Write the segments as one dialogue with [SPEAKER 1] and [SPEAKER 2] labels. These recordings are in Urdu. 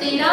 [SPEAKER 1] 13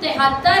[SPEAKER 1] 73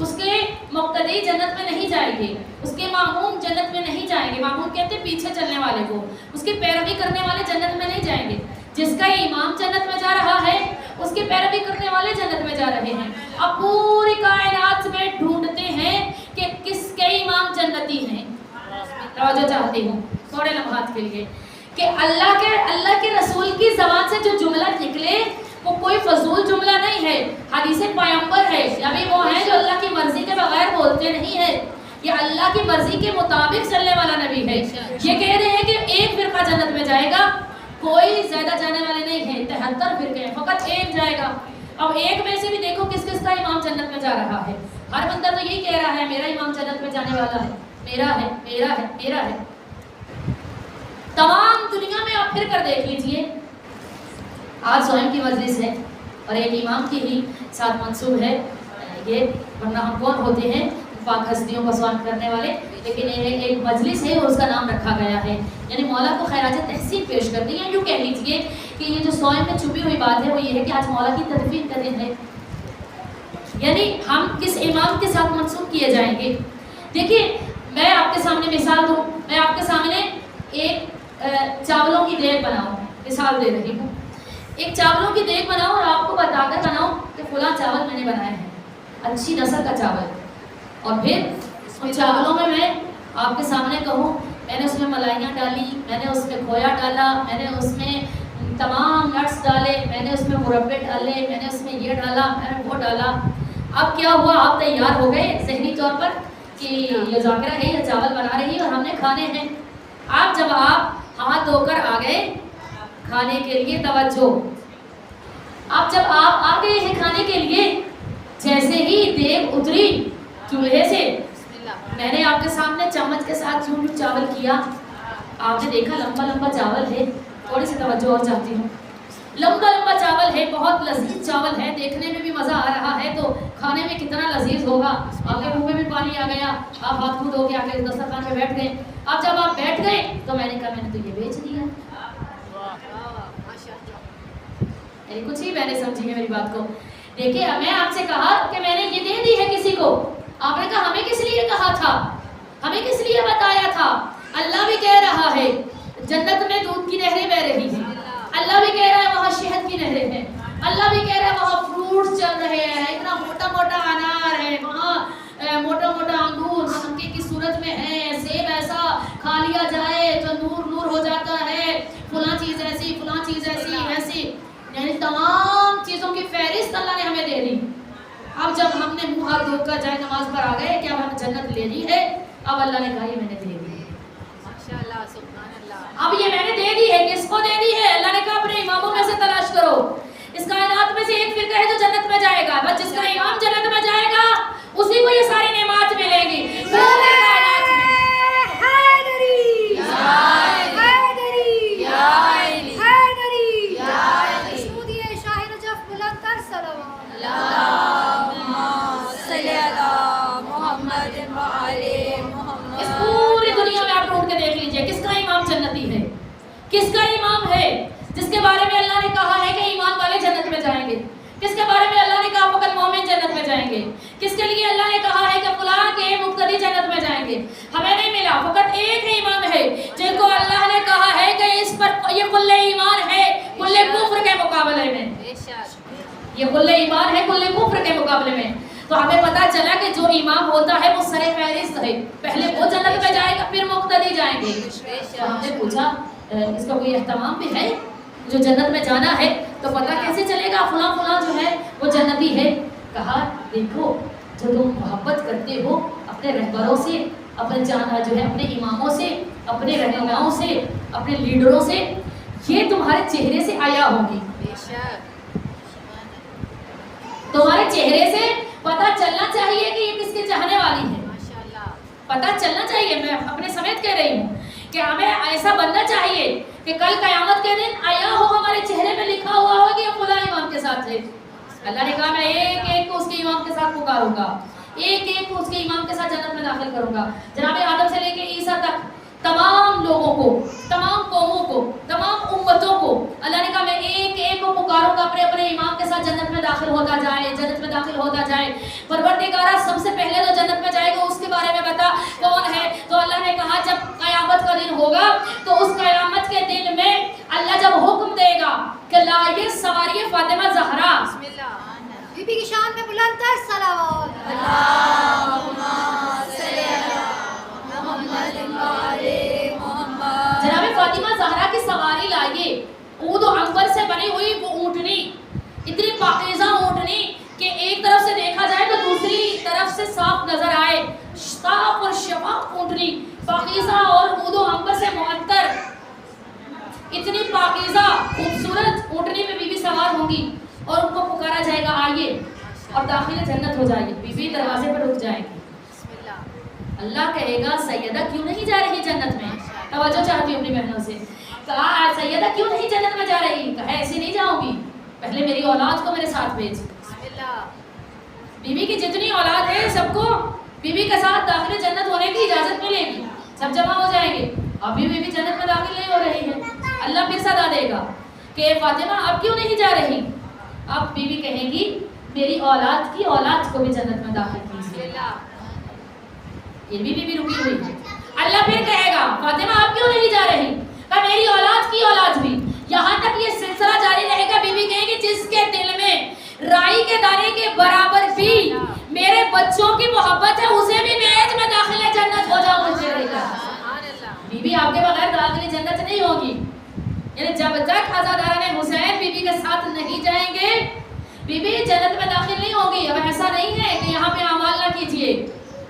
[SPEAKER 1] اس کے مقتدی جنت میں نہیں جائیں گے، اس کے ماموم جنت میں نہیں جائیں گے. ماموم کہتے ہیں پیچھے چلنے والے کو. اس کی پیروی کرنے والے جنت میں نہیں جائیں گے. جس کا امام جنت میں جا رہا ہے اس کی پیروی کرنے والے جنت میں جا رہے ہیں. اب پوری کائنات میں ڈھونڈتے ہیں کہ کس کے امام جنتی ہیں. توجہ چاہتی ہوں تھوڑے لمحات کے لیے کہ اللہ کے رسول کی زبان سے جو جملہ نکلے وہ کوئی فضول جملہ نہیں ہے، حدیث پیغمبر ہے. ابھی وہ ہیں جو اللہ کی مرضی کے بغیر بولتے نہیں ہیں، یہ اللہ کی مرضی کے مطابق چلنے والا نبی ہے. یہ کہہ رہے ہیں کہ ایک فرقہ جنت میں جائے گا، کوئی زیادہ جانے والے نہیں ہیں، 73 فرقے ہیں، فقط ایک جائے گا. اب ایک میں سے بھی دیکھو کس کس کا امام جنت میں جا رہا ہے. ہر بندہ تو یہی کہہ رہا ہے میرا امام جنت میں جانے والا ہے، میرا ہے میرا ہے میرا ہے. تمام دنیا میں آپ پھر کر دیکھ لیجئے، آج سوئم کی مجلس ہے اور ایک امام کی ہی ساتھ منصوب ہے یہ، ورنہ ہم کون ہوتے ہیں پاک ہستیوں کو سوال کرنے والے، لیکن ایک مجلس ہے اور اس کا نام رکھا گیا ہے، یعنی مولا کو خراج تحسین پیش کر دی ہے. یوں کہہ لیجئے کہ یہ جو سوئم میں چھپی ہوئی بات ہے وہ یہ ہے کہ آج مولا کی تدفین کا دن ہے، یعنی ہم کس امام کے ساتھ منسوب کیے جائیں گے. دیکھیے میں آپ کے سامنے مثال دوں، میں آپ کے سامنے ایک چاولوں کی دیگ بناؤں، مثال دے رہی ہوں، ایک چاولوں کی دیگ بناؤں اور آپ کو بتا کر بناؤں کہ فلاں چاول میں نے بنائے ہیں، اچھی نسل کا چاول، اور پھر ان چاولوں میں آپ کے سامنے کہوں میں نے اس میں ملائیاں ڈالی، میں نے اس میں کھویا ڈالا، میں نے اس میں تمام نٹس ڈالے، میں نے اس میں مربے ڈالے، میں نے اس میں یہ ڈالا، میں نے وہ ڈالا. اب کیا ہوا، آپ تیار ہو گئے ذہنی طور پر کہ یہ ذاکرہ ہے، یہ چاول بنا رہی ہے اور ہم نے کھانے ہیں. آپ جب آپ ہاتھ دھو کر آ گئے کھانے کے لیے، توجہ، اب جب آپ آ گئے ہیں کھانے کے لیے، جیسے ہی دیگ اتری چولہے سے، میں نے آپ کے سامنے چمچ کے ساتھ چون چاول کیا، آپ نے دیکھا لمبا لمبا چاول ہے. تھوڑی سی توجہ اور چاہتی ہوں، لمبا لمبا چاول ہے، بہت لذیذ چاول ہے، دیکھنے میں بھی مزہ آ رہا ہے تو کھانے میں کتنا لذیذ ہوگا. آپ کے منہ میں بھی پانی آ گیا، آپ ہاتھ منہ دھو کے آ کے دسترخوان پہ بیٹھ گئے. اب جب آپ بیٹھ گئے تو میں نے کہا میں نے تو یہ بیچ دیا. کچھ ہی میں نے سمجھی ہے میری بات کو. دیکھیے میں آپ سے کہا کہ میں نے یہ دے دی ہے کسی کو، آپ نے کہا ہمیں کس لیے کہا تھا، ہمیں کس لیے بتایا تھا. اللہ بھی کہہ رہا ہے جنت میں دودھ کی نہریں بہ رہی ہیں، اللہ بھی کہہ رہا ہے وہاں شہد کی نہریں ہیں، اللہ بھی کہہ رہا ہے وہاں فروٹس چل رہے ہیں، اتنا موٹا موٹا انار ہے وہاں، موٹا موٹا انگور سنکے کی صورت میں ہے، سیب ایسا کھا لیا جائے تو نور نور ہو جاتا ہے، فلاں چیز ایسی فلاں چیز ایسی ویسی، یعنی تمام چیزوں کی فہرست اللہ نے ہمیں دے دی. اب جب ہم نے منہ ہاتھ دھو کر جائے نماز پر آ گئے کہ اب ہمیں جنت لینی ہے، اب اللہ نے کہا یہ میں نے دے دی ہے.
[SPEAKER 2] ماشاءاللہ سبحان اللہ.
[SPEAKER 1] اب یہ میں نے دے دی ہے، کس کو دے دی ہے؟ اللہ نے کہا اپنے اماموں میں سے تلاش کرو. اس کائنات میں سے ایک فرقہ ہے جو جنت میں جائے گا، بس جس کا امام جنت میں جائے گا اسی کو یہ ساری نعمات ملیں گی. اس پوری دنیا میں آپ ڈھونڈ کے دیکھ لیجئے کس کا امام جنتی ہے، کس کا امام ہے جس کے بارے میں اللہ نے کہا ہے کہ ایمان والے جنت میں جائیں گے، کس کے بارے میں اللہ نے کہا فقط مومن جنت میں جائیں گے، کس کے لیے اللہ نے کہا ہے کہ فلاں کے مقتدی جنت میں جائیں گے. ہمیں نہیں ملا، فقط ایک امام ہے جن کو اللہ نے کہا ہے کہ اس پر یہ کل ایمان ہے کل کفر کے مقابلے میں، یہ کل ایمان ہے کل کفر کے مقابلے میں. تو ہمیں پتا چلا کہ جو امام ہوتا ہے وہ سر فہرست ہے، پہلے وہ جنت میں جائے گا پھر مقتدی جائیں گے. تو ہم نے پوچھا اس کا کوئی اہتمام بھی ہے جو جنت میں جانا ہے تو پتہ کیسے چلے گا فلاں فلاں جو ہے وہ جنتی ہے. کہا دیکھو جو تم محبت کرتے ہو اپنے رہبروں سے، اپنے جانا جو ہے اپنے اماموں سے، اپنے رہنماؤں سے، اپنے لیڈروں سے، یہ تمہارے چہرے سے آیا ہوگی. تمہارے چہرے سے پتہ چلنا چاہیے کہ یہ کس کے چاہنے والی ہے. پتہ چلنا چاہیے، میں اپنے سمیت کہہ رہی ہوں کہ ہمیں ایسا بننا چاہیے کہ کل قیامت کے دن آیا ہو ہمارے چہرے میں لکھا ہوا ہو کہ یہ فلاں امام کے ساتھ ہے. اللہ نے کہا میں ایک ایک کو اس کے امام کے ساتھ پکاروں گا، ایک ایک کو اس کے امام کے ساتھ جنت میں داخل کروں گا. جناب آدم سے لے کے عیسیٰ تک تمام لوگوں کو، تمام قوموں کو، تمام امتوں کو اللہ نے کہا میں ایک ایک کو پکاروں گا اپنے اپنے امام کے ساتھ جنت میں داخل ہوتا جائے، جنت میں داخل ہوتا جائے۔ پروردگارہ سب سے پہلے تو جنت میں جائے گا اس کے بارے میں بتا کون ہے؟ تو اللہ نے کہا جب قیامت کا دن ہوگا تو اس قیامت کے دن میں اللہ جب حکم دے گا کہ لائیے سواری فاطمہ زہرا،
[SPEAKER 2] بسم اللہ،
[SPEAKER 3] بی بی کی شان میں بلند تر صلوات، اللہم صلی علی محمد و آل محمد۔
[SPEAKER 1] جناب فاطمہ زہرا کی سواری لائیے، اود و عنبر سے بنی ہوئی وہ اونٹنی، اتنی پاکیزہ اونٹنی کہ ایک طرف سے دیکھا جائے تو دوسری طرف سے صاف نظر آئے، صاف اور شفاف اونٹنی، پاکیزہ اور اود و عنبر سے معطر، اتنی پاکیزہ خوبصورت اونٹنی میں بی بی سوار ہوں گی اور ان کو پکارا جائے گا آئیے اور داخل جنت ہو جائے گی۔ بی بی دروازے پر رک جائے گی،
[SPEAKER 2] بسم اللہ،
[SPEAKER 1] اللہ کہے گا سیدہ کیوں نہیں جا رہی جنت میں؟ توجہ چاہتی ہوں اپنی بہنوں سے، کہا سیدہ کیوں نہیں جنت میں جا رہی؟ کہا ایسے نہیں جاؤں گی، پہلے میری اولاد کو میرے ساتھ بھیج۔
[SPEAKER 2] بسم اللہ،
[SPEAKER 1] بی بی کی جتنی اولاد ہے سب کو بی بی کے ساتھ داخل جنت ہونے کی اجازت ملے گی، سب جمع ہو جائیں گے۔ ابھی بی بی جنت میں داخل نہیں ہو رہی ہے، اللہ پھر سزا دے گا کہ فاطمہ اب کیوں نہیں جا رہی؟ اب بی بی کہے گی میری اولاد کی اولاد کو بھی جنت میں داخل
[SPEAKER 2] بسم
[SPEAKER 1] کیجیے،
[SPEAKER 2] اللہ،
[SPEAKER 1] یہ بھی بی بی رکی ہوئی ہے۔ اللہ پھر کہے گا فاطمہ اب کیوں نہیں جا رہی؟ کہ میری اولاد کی اولاد بھی، یہاں تک یہ سلسلہ جاری رہے گا۔ بی بی کہے گی جس کے دل میں رائی کے دانے کے برابر بھی میرے بچوں کی محبت ہے اسے بھی میں میں داخل جنت ہو جاؤں گی۔
[SPEAKER 2] سبحان اللہ،
[SPEAKER 1] بی بی آپ کے بغیر داخل جنت نہیں ہوگی، یعنی جب تک عزاداران حسین بی بی کے ساتھ نہیں جائیں گے بی بی جنت میں داخل نہیں ہوگی۔ اب ایسا نہیں ہے کہ یہاں پہ اعمال نہ کیجیے،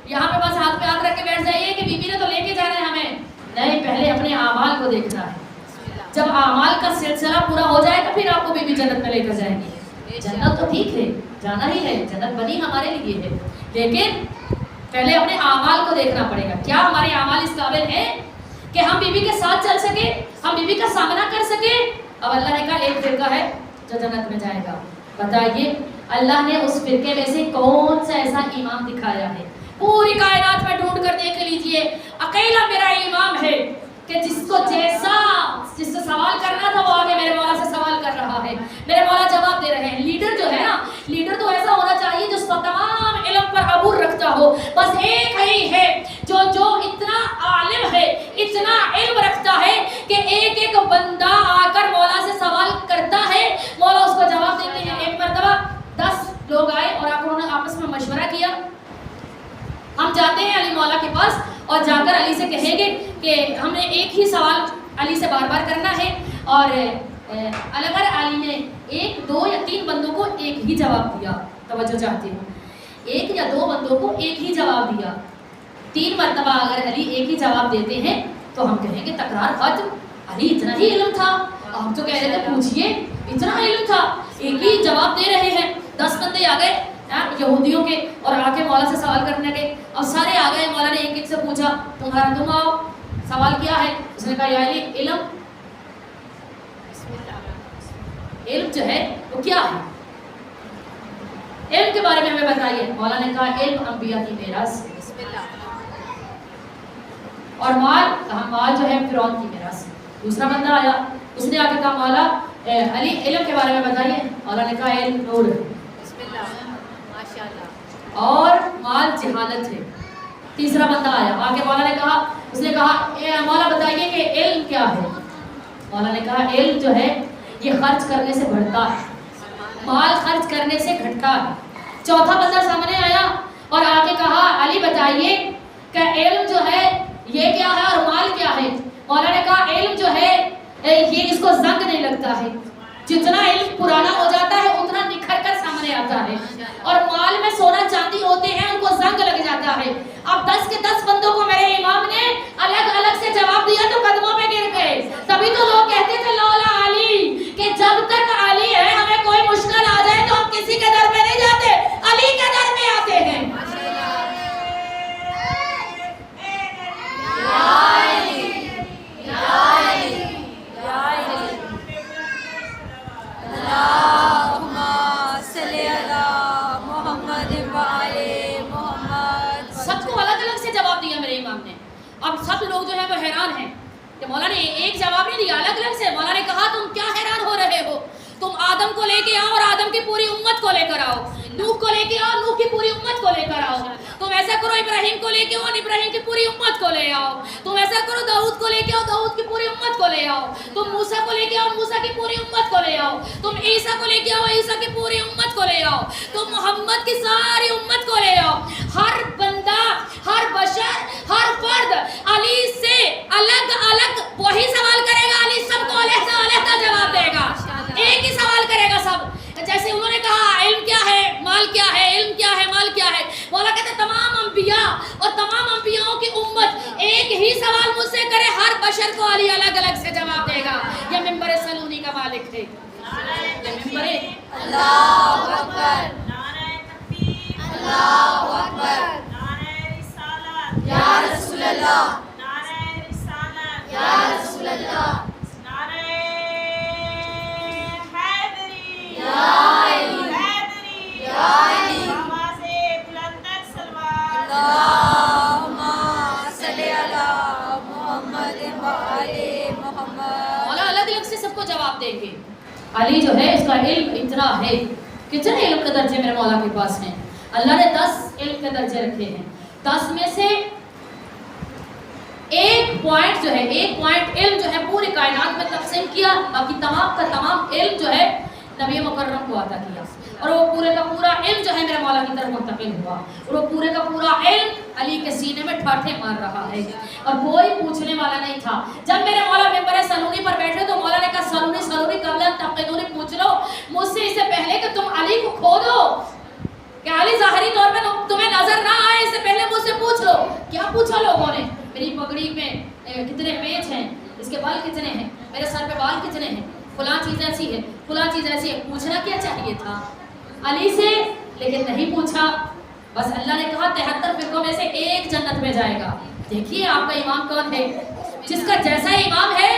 [SPEAKER 1] یہاں پہ بس ہاتھ پہ ہاتھ رکھ کے بیٹھ جائیے کہ بی بی نے تو لے کے جانا ہے ہمیں، نہیں، پہلے اپنے اعمال کو دیکھنا ہے۔
[SPEAKER 2] بسم اللہ،
[SPEAKER 1] جب اعمال کا سلسلہ پورا ہو جائے گا پھر آپ کو بی بی جنت میں لے کر جائیں گے۔ جنت تو ٹھیک ہے، جانا ہی ہے، جنت بنی ہمارے لیے ہے، لیکن پہلے اپنے اعمال کو دیکھنا پڑے گا، کیا ہمارے اعمال اس قابل ہیں کہ ہم بی بی کے ساتھ چل سکے، ہم بی بی کا سامنا کر سکے۔ اب اللہ نے کہا ایک فرقہ ہے جو جنت میں جائے گا، بتائیے اللہ نے اس فرقے میں سے کون سا ایسا امام دکھایا ہے؟ پوری کائنات میں ڈھونڈ کر دیکھ لیجئے، اکیلا میرا امام ہے کہ جس سے سوال کرنا تھا وہ آگے میرے مولا سے سوال کر رہا ہے، میرے مولا جواب دے رہے ہیں۔ لیڈر جو ہے نا، لیڈر تو ایسا ہونا چاہیے جو تمام علم پر عبور رکھتا ہو، بس ایک ہی ہے جو اتنا عالم ہے، اتنا علم رکھتا ہے کہ ایک ایک بندہ آ کر مولا سے سوال کرتا ہے، مولا اس کو جواب دیتے ہیں۔ ایک مرتبہ 10 لوگ آئے اور انہوں نے آپس میں مشورہ کیا، ہم جاتے ہیں علی مولا کے پاس اور جا کر علی سے کہیں گے کہ ہم نے ایک ہی سوال علی سے بار بار کرنا ہے، اور اگر علی نے 1 2 یا 3 بندوں کو ایک ہی جواب دیا، توجہ چاہتی ہوں، 1 یا 2 بندوں کو ایک ہی جواب دیا، 3 مرتبہ اگر علی ایک ہی جواب دیتے ہیں تو ہم کہیں گے تکرار ختم، علی اتنا ہی علم تھا، ہم تو کہہ رہے تھے پوچھئے، اتنا علم تھا، ایک ہی جواب دے رہے ہیں۔ 10 بندے آ گئے یہودیوں کے اور آ کے مولا سے سوال کرنے کے، اب سارے آ گئے، مولا نے ایک ایک سے پوچھا تم آؤ، سوال کیا ہے؟ اس نے کہا یا علی علم،
[SPEAKER 2] بسم اللہ،
[SPEAKER 1] علم جو ہے وہ کیا ہے؟ علم کے بارے میں ہمیں بتائیے۔ مولا نے کہا علم انبیاء کی میراث،
[SPEAKER 2] بسم اللہ،
[SPEAKER 1] اور مال، کہا مال جو ہے فرعون کی میراث۔ دوسرا بندہ آیا، اس نے آ کے کہا مولا علی علم کے بارے میں بتائیے۔ مولا نے کہا علم نور ہے،
[SPEAKER 2] بسم اللہ، ماشاءاللہ،
[SPEAKER 1] اور مال جہالت ہے۔ تیسرا بندہ آیا، آ کے مولا نے کہا، اس نے کہا مولا بتائیے کہ علم کیا ہے؟ مولا نے کہا علم جو ہے یہ خرچ کرنے سے بڑھتا ہے، مال خرچ کرنے سے گھٹتا ہے۔ چوتھا بندہ سامنے آیا اور آ کے کہا علی بتائیے کہ علم جو ہے یہ کیا ہے اور مال کیا ہے؟ مولا نے کہا علم جو ہے یہ اس کو زنگ نہیں لگتا ہے، جتنا علم پرانا ہو جاتا ہے اتنا نکھر کر سامنے آتا ہے، اور مال میں سونا چاندی ہوتے ہیں ان کو زنگ لگ جاتا ہے۔ اب 10 کے 10 بندوں کو میرے امام نے الگ الگ سے جواب دیا تو قدموں پہ گر گئے، تبھی تو لوگ کہتے تھے لولا علی، کہ جب تک علی ہے ہمیں کوئی مشکل آ جائے تو ہم کسی کے در میں نہیں جاتے، علی کے در میں آتے ہیں۔
[SPEAKER 3] اللہم صلی علی محمد و آل محمد۔
[SPEAKER 1] سب کو الگ الگ سے جواب دیا میرے امام نے۔ اب سب لوگ جو ہے وہ حیران ہیں کہ مولا نے ایک جواب نہیں دیا، الگ الگ سے مولا نے کہا تم کیا حیران ہو رہے ہو، تم آدم کو لے کے آؤ اور آدم کی پوری امت کو لے کر آؤ، نوح کو لے کے آؤ، نوح کی پوری امت کو لے کر آؤ، تم ایسا کرو ابراہیم کو لے کے آؤ، ابراہیم کی پوری امت کو لے آؤ، تم ایسا کرو داؤد کو لے کے آؤ، داؤد کی پوری امت کو لے آؤ، تم موسیٰ کو لے کے آؤ، موسیٰ کی پوری امت کو لے آؤ، تم عیسیٰ کو لے کے آؤ، عیسیٰ کی پوری امت کو لے آؤ، تم محمد کی ساری امت کو لے آؤ۔ ہر بندہ، ہر بشر، ہر فرد علی سے الگ الگ وہی سوال کرے گا، علی سب کو علیحدہ علیحدہ جواب دے گا، ایک ہی سوال کرے گا سب۔ جیسے انہوں نے کہا علم کیا ہے، مال کیا ہے، علم کیا ہے، مال کیا ہے، مولا کہتے ہیں تمام انبیاء اور تمام انبیاءوں کی امت ایک ہی سوال مجھ سے کرے، ہر بشر کو علی الگ الگ سے جواب دے گا۔ یہ منبر سلونی کا مالک ہے، یہ منبر
[SPEAKER 3] اللہ اکبر،
[SPEAKER 4] نعرہ تکبیر،
[SPEAKER 3] اللہ اکبر،
[SPEAKER 4] نعرہ رسالت،
[SPEAKER 3] یا رسول اللہ،
[SPEAKER 4] نعرہ رسالت،
[SPEAKER 3] یا رسول اللہ،
[SPEAKER 4] نعرہ حیدری،
[SPEAKER 3] یا علی،
[SPEAKER 4] حیدری،
[SPEAKER 3] یا علی،
[SPEAKER 4] آواز بلند تر سلوات،
[SPEAKER 3] اللہم صلی علی محمد و آل محمد۔
[SPEAKER 1] مولا الگ الگ سے سب کو جواب دیں گے۔ علی جو ہے اس کا علم اتنا ہے، کتنے علم کے درجے میرے مولا کے پاس ہیں؟ اللہ نے 10 علم کے درجے رکھے ہیں، 10 میں سے ایک پوائنٹ جو ہے، ایک پوائنٹ علم جو ہے پوری کائنات میں تقسیم کیا، باقی تمام کا تمام علم جو ہے نبی مکرم کو عطا کیا، اور وہ پورے کا پورا علم جو ہے میرے مولا کی طرف منتقل ہوا، اور وہ پورے کا پورا علم علی کے سینے میں ٹھاٹھے مار رہا ہے، اور کوئی پوچھنے والا نہیں تھا۔ جب میرے مولا منبر سلونی پر بیٹھے تو مولا نے کہا سلونی سلونی قبل ان تفقدونی، پوچھ لو مجھ سے اس سے پہلے کہ تم علی کو کھو دو، کہ علی ظاہری طور پہ تمہیں نظر نہ آئے، اس سے پہلے مجھ سے پوچھ لو۔ کیا پوچھا لوگوں نے؟ میری پگڑی میں کتنے پیچ ہیں، اس کے بال کتنے ہیں، میرے سر پہ بال کتنے ہیں، فلاں چیز ایسی ہے، فلاں چیز ایسی ہے۔ پوچھنا کیا چاہیے تھا علی سے، لیکن نہیں پوچھا۔ بس اللہ نے کہا 73 فرقوں میں سے ایک جنت میں جائے گا۔ دیکھیے آپ کا امام کون ہے، جس کا جیسا امام ہے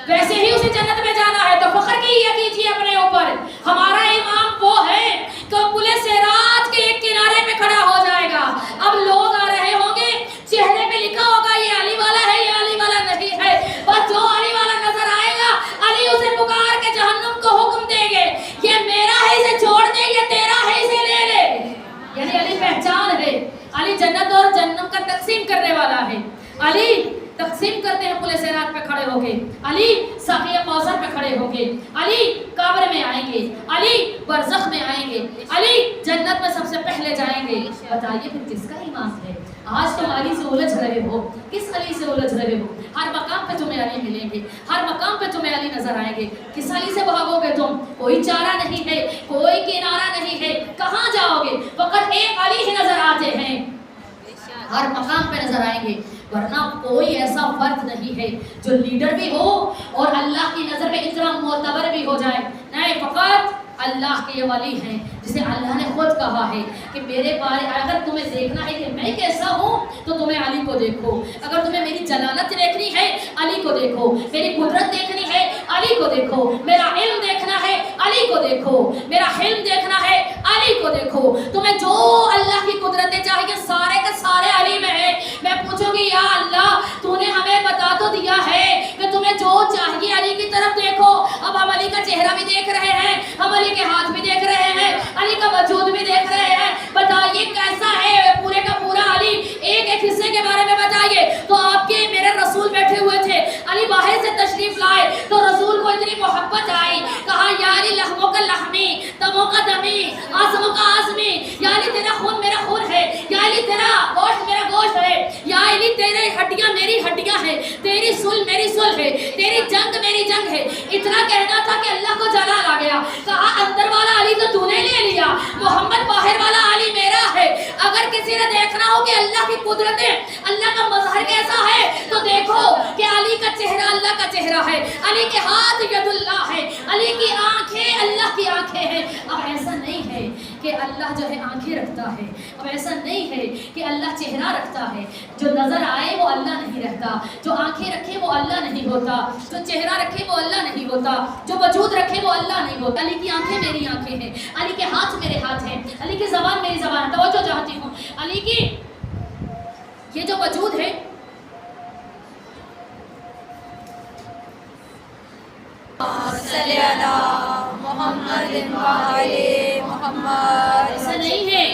[SPEAKER 1] ویسے ہی اسے جنت میں جانا ہے، تو فخر کیجیے اپنے اوپر۔ ہمارا امام وہ ہے کہ پلے صراط کے ایک کنارے پہ کھڑا ہو جائے گا، اب لوگ آ رہے ہوں گے، چہرے پہ لکھا ہوگا یہ علی والا ہے، یہ علی والا نہیں ہے، بس جو علی والا نظر آئے گا علی اسے پکار کے جہنم کو حکم دیں گے، یہ میرا ہے اسے چھوڑ دے، یہ تیرا ہے اسے لے لے۔ یعنی علی پہچان ہے، علی جنت اور جہنم کا تقسیم کرنے والا ہے۔ علی تقسیم کرتے ہیں پلے صراط پہ کھڑے ہو کے، علی ساقیہ کوثر پہ کھڑے ہو کے، علی قبر میں آئیں گے، علی برزخ میں آئیں گے، علی جنت میں سب سے پہلے جائیں گے۔ بتائیے پھر کس کا ایمان ہے؟ آج تم علی سے الجھ رہے ہو، کس علی سے الجھ رہے ہو؟ ہر مقام پہ تمہیں علی ملیں گے، ہر مقام پہ تمہیں علی نظر آئیں گے، کس علی سے بھاگو گے تم؟ کوئی چارہ نہیں ہے، کوئی کنارہ نہیں ہے، کہاں جاؤ گے؟ فقط ایک علی ہی نظر آتے ہیں، ہر مقام پہ نظر آئیں گے، ورنہ کوئی ایسا فرد نہیں ہے جو لیڈر بھی ہو اور اللہ کی نظر میں اتنا معتبر بھی ہو جائے، نہیں، فقط اللہ کے یہ ولی ہیں جسے اللہ نے خود کہا ہے کہ میرے بارے اگر تمہیں دیکھنا ہے کہ میں کیسا ہوں تو تمہیں علی کو دیکھو، اگر تمہیں میری جلالت دیکھنی ہے علی کو دیکھو، میری قدرت دیکھنی ہے علی کو دیکھو، میرا علم دیکھنا ہے علی کو دیکھو، میرا حلم دیکھنا ہے علی کو دیکھو، تمہیں جو اللہ کی قدرتیں چاہیے سارے کے سارے علی میں ہے۔ میں پوچھوں گی یا اللہ تو نے ہمیں بتا تو دیا ہے کہ تمہیں جو چاہیے علی کی طرف دیکھو، اب ہم علی کا چہرہ بھی دیکھ رہے ہیں، ہم علی کے ہاتھ بھی دیکھ رہے ہیں، علی کا وجود بھی دیکھ رہے ہیں، بتائیے کیسا ہے پورے کا پورا علی؟ ایک ایک حصے کے بارے میں بتائیے۔ تو آپ کے میرے رسول بیٹھے ہوئے تھے، علی باہر سے تشریف لائے تو رسول کو اتنی محبت آئی، کہا یا علی لحموں کا لحمی، دموں کا دمی، آزموں کا آزمی، یا علی تیرا خون میرا خون ہے، یا علی تیرا گوشت میرا گوشت ہے، یا علی تیرے ہڈیاں میری ہڈیاں ہیں، تیری سل میری سل ہے، تیری جنگ میری جنگ ہے۔ اتنا کہنا تھا کہ اللہ کو جلال آ گیا، کہا اندر والا علی تو نے لے لیا، محمد باہر والا علی میرا ہے۔ اگر کسی نے دیکھنا ہو کہ اللہ کی قدرتیں، اللہ کا مظہر کیسا ہے تو دیکھو کہ علی کا چہرہ اللہ کا چہرہ ہے، علی کے ہاتھ ید اللہ ہے، علی کی آنکھیں اللہ کی آنکھیں ہیں۔ اب ایسا نہیں ہے کہ اللہ جو ہے آنکھیں رکھتا ہے، اب ایسا نہیں ہے کہ اللہ چہرہ رکھتا ہے، جو نظر آئے وہ اللہ نہیں رہتا، جو آنکھیں رکھے وہ اللہ نہیں ہوتا، جو چہرہ رکھے وہ اللہ نہیں ہوتا، جو وجود رکھے وہ اللہ نہیں ہوتا۔ علی کی آنکھیں میری آنکھیں ہیں، علی کے ہاتھ میرے ہاتھ ہیں، علی کی زبان میری زبان ہے۔ توجہ چاہتی ہوں، علی کی یہ جو وجود ہے
[SPEAKER 3] صلی علی محمد وآل محمد.
[SPEAKER 1] ایسا نہیں ہے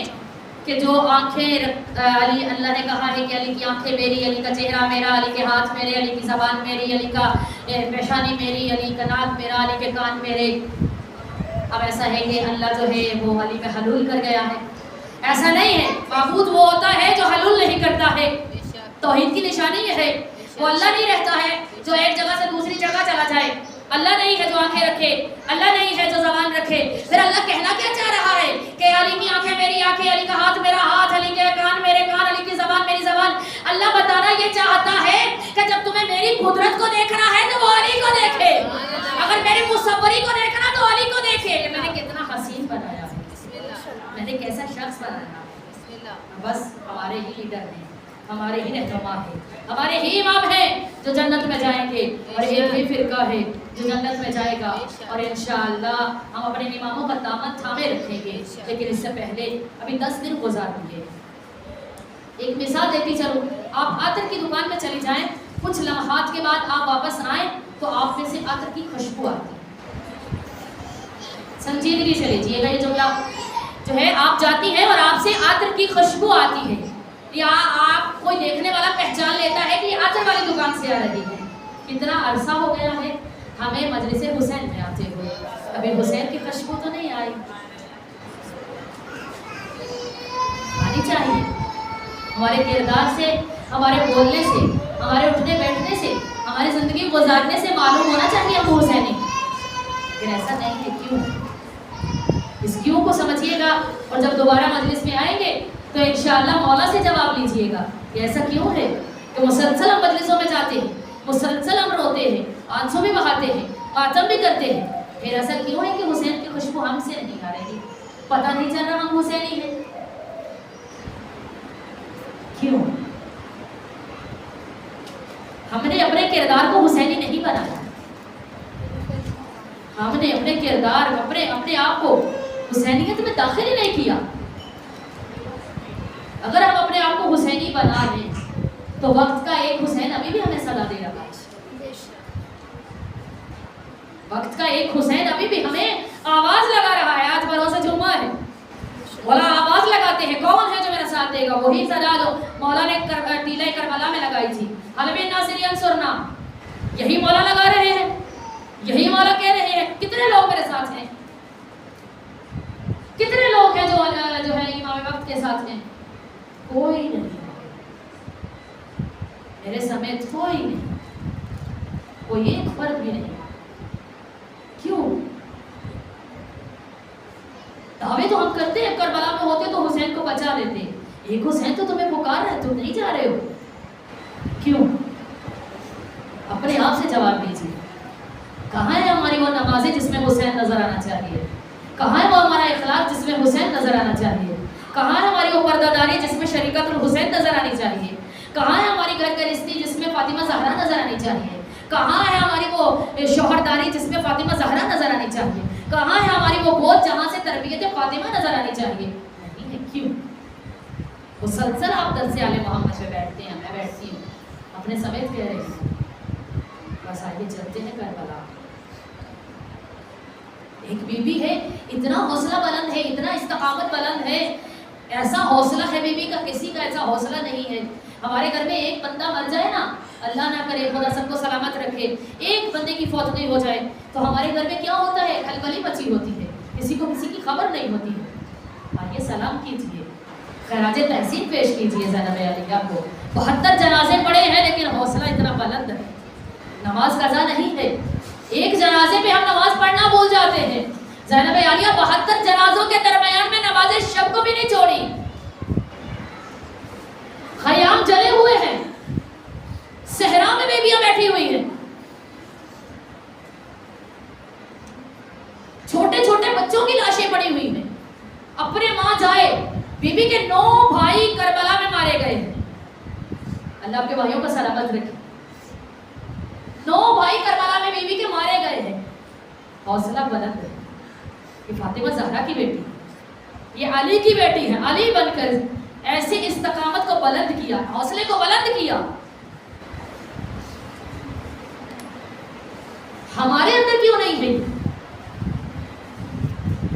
[SPEAKER 1] کہ جو آنکھیں علی، اللہ نے کہا ہے کہ علی کی آنکھیں میری، علی کا چہرہ میرا، علی کے ہاتھ میرے، علی کی زبان میری، علی کا پیشانی میری، علی کا ناک میرا، علی کے کان میرے. اب ایسا ہے کہ اللہ جو ہے وہ علی پہ حلول کر گیا ہے. ایسا نہیں ہے. معبود وہ ہوتا ہے جو حلول نہیں کرتا ہے. توحید کی نشانی یہ ہے. وہ اللہ نہیں رہتا ہے جو ایک جگہ سے دوسری جگہ چلا جائے. اللہ نہیں ہے جو آنکھیں رکھے، اللہ نہیں ہے جو زبان رکھے. پھر اللہ کہنا کیا چاہ رہا ہے کہ علی کی آنکھیں میری آنکھیں، علی کا ہاتھ میرا ہاتھ، علی کے کان میرے کان، علی کی زبان میری زبان. اللہ بتانا یہ چاہتا ہے کہ جب تمہیں میری قدرت کو دیکھنا ہے تو وہ علی کو دیکھے. اگر میری مصوری کو دیکھنا تو علی کو دیکھے کہ میں نے کتنا حسین بنایا ہے، میں نے کیسا شخص بنایا. بس ہمارے ہی لیڈر ہیں، ہمارے ہی رہنما ہیں، ہمارے ہی امام ہیں جو جنت میں جائیں گے، اور ایک ہی فرقہ ہے جو جنت میں جائے گا. اور انشاءاللہ ہم اپنے اماموں کا دامن تھامے رکھیں گے. لیکن اس سے پہلے ابھی 10 دن گزار دیے. ایک مثال دیتی چلوں. آپ عطر کی دکان میں چلی جائیں، کچھ لمحات کے بعد آپ واپس آئیں تو آپ میں سے عطر کی خوشبو آتی ہے. سنجیدگی سے لیجیے گا یہ جملہ جو ہے. آپ جاتی ہیں اور آپ سے عطر کی خوشبو آتی ہے، یا آپ کوئی دیکھنے والا پہچان لیتا ہے کہ یہ عطر والی دکان سے آ رہی ہے. کتنا عرصہ ہو گیا ہے ہمیں مجلس حسین میں آتے ہوئے، ابھی حسین کی خوشبو تو نہیں آئی. آنی چاہیے. ہمارے کردار سے، ہمارے بولنے سے، ہمارے اٹھنے بیٹھنے سے، ہماری زندگی گزارنے سے معلوم ہونا چاہیے ہم حسینی. لیکن ایسا نہیں ہے. کیوں؟ اس کیوں کو سمجھیے گا، اور جب دوبارہ مجلس میں آئیں گے تو انشاءاللہ مولا سے جواب لیجیے گا کہ ایسا کیوں ہے کہ مسلسل ہم مجلسوں میں جاتے ہیں، مسلسل ہم روتے ہیں، آنسو بھی بہاتے ہیں، ماتم بھی کرتے ہیں. پھر ایسا کیوں ہے کہ حسین کی خوشبو ہم سے نہیں آ رہی؟ پتہ نہیں چل رہا ہم حسینی ہیں. کیوں؟ ہم نے اپنے کردار کو حسینی نہیں بنایا. ہم نے اپنے کردار، اپنے آپ کو حسینیت میں داخل ہی نہیں کیا. اگر ہم اپنے آپ کو حسینی بنا لیں تو وقت کا ایک حسین ابھی بھی ہمیں صدا دے رہا ہے. وقت کا ایک حسین ابھی بھی ہمیں آواز لگا رہا ہے. آج بروز جمعہ ہے، مولا آواز لگاتے ہیں. کون ہے جو میرا ساتھ دے گا؟ وہی صدا جو مولا نے ٹیلہ کربلا میں لگائی تھی، حلب الناصری انصرنا. یہی مولا لگا رہے ہیں، یہی مولا کہہ رہے ہیں کتنے لوگ میرے ساتھ ہیں، کتنے لوگ ہیں جو ہے امام وقت کے ساتھ ہیں. کوئی نہیں، میرے سمیت کوئی نہیں، کوئی ایک فرد بھی نہیں. کیوں؟ دعوے تو ہم کرتے ہیں، کربلا میں ہوتے تو حسین کو بچا لیتے. ایک حسین تو تمہیں پکار رہا ہے، تم نہیں جا رہے ہو. کیوں؟ اپنے آپ سے جواب دیجیے. کہاں ہے ہماری وہ نمازیں جس میں حسین نظر آنا چاہیے؟ کہاں ہے وہ ہمارا اخلاق جس میں حسین نظر آنا چاہیے؟ کہاں ہے ہماری وہ پردہ داری جس میں شریکت الحسین نظر آنی چاہیے؟ کہاں ہے ہماری گھر گرہستی جس میں فاطمہ زہرا نظر آنی چاہیے؟ کہاں ہے ہماری وہ شوہرداری جس میں فاطمہ زہرا نظر آنی چاہیے؟ کہاں ہے ہماری وہ گود جہاں سے تربیت فاطمہ نظر آنی چاہیے؟ نہیں ہے. کیوں؟ مسلسل آپ درس آل محمد پہ بیٹھتے ہیں، میں بیٹھتی ہوں، اپنے سمیت کہہ رہے ہیں بس آگے چلتے ہیں. کربلا ایک بی بی ہے، اتنا حوصلہ بلند ہے، اتنا استقامت بلند ہے. ایسا حوصلہ ہے بی بی کا، کسی کا ایسا حوصلہ نہیں ہے. ہمارے گھر میں ایک بندہ مر جائے نا، اللہ نہ کرے، خدا سب کو سلامت رکھے، ایک بندے کی فوت نہیں ہو جائے تو ہمارے گھر میں کیا ہوتا ہے؟ کھلبلی مچی ہوتی ہے، کسی کو کسی کی خبر نہیں ہوتی ہے. آئیے سلام کیجیے، خراج تحسین پیش کیجیے زینب عالیہ کو. 72 جنازے پڑے ہیں لیکن حوصلہ اتنا بلند ہے. نماز قضا نہیں ہے، ایک جنازے پہ ہم نماز پڑھنا بھول جاتے ہیں. زینب عالیہ 72 جنازوں کے درمیان میں نماز شب کو بھی نہیں چھوڑی. خیام جلے ہوئے ہیں، صحرا میں بیبیاں بیٹھی ہوئی ہیں، چھوٹے چھوٹے بچوں کی لاشیں پڑی ہوئی ہیں. اپنے ماں جائے، بی بی کے 9 بھائی کربلا میں مارے گئے ہیں. اللہ آپ کے بھائیوں کو سلامت رکھے. 9 بھائی کربلا میں بی بی کے مارے گئے ہیں. حوصلہ بلند ہے. یہ فاطمہ زہرا کی بیٹی، یہ علی کی بیٹی ہے. علی بن کر ایسی استقامت کو بلند کیا، حوصلے کو بلند کیا. ہمارے اندر کیوں نہیں ہے؟